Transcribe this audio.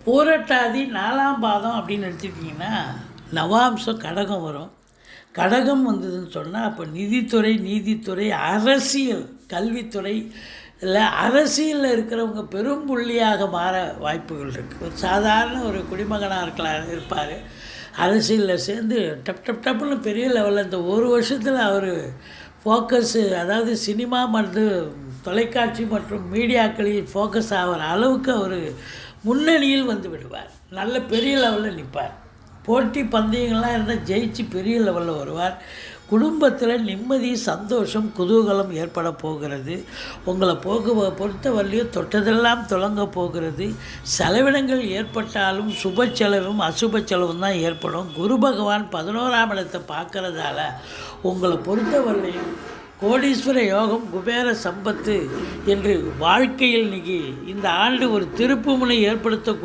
பூரட்டாதி 4ஆம் பாதம் அப்படின்னு எடுத்துக்கிட்டிங்கன்னா நவாம்சம் கடகம் வரும். கடகம் வந்ததுன்னு சொன்னால் அப்போ நிதித்துறை, நீதித்துறை, அரசியல், கல்வித்துறை, இல்லை அரசியலில் இருக்கிறவங்க பெரும் புள்ளியாக மாற வாய்ப்புகள் இருக்குது. ஒரு சாதாரண ஒரு குடிமகனாக இருப்பார், அரசியலில் சேர்ந்து டப்புன்னு பெரிய லெவலில் இந்த ஒரு வருஷத்தில் அவர் ஃபோக்கஸு, அதாவது சினிமா மற்றும் தொலைக்காட்சி மற்றும் மீடியாக்களில் ஃபோக்கஸ் ஆகிற அளவுக்கு அவர் முன்னணியில் வந்து விடுவார். நல்ல பெரிய லெவலில் நிற்பார். போட்டி பந்தயங்கள்லாம் இருந்தால் ஜெயிச்சு பெரிய லெவலில் வருவார். குடும்பத்தில் நிம்மதி, சந்தோஷம், குதூகலம் ஏற்பட போகிறது. உங்களை பொறுத்தவரையிலையும் தொட்டதெல்லாம் தொடங்க போகிறது. செலவினங்கள் ஏற்பட்டாலும் சுப செலவும் அசுப செலவும் தான் ஏற்படும். குரு பகவான் 11ஆம் இடத்தை பார்க்கறதால உங்களை பொறுத்தவரையிலையும் கோடீஸ்வர யோகம், குபேர சம்பத்து என்று வாழ்க்கையில் இன்றைக்கி இந்த ஆண்டு ஒரு திருப்புமுனை ஏற்படுத்தக்கூடிய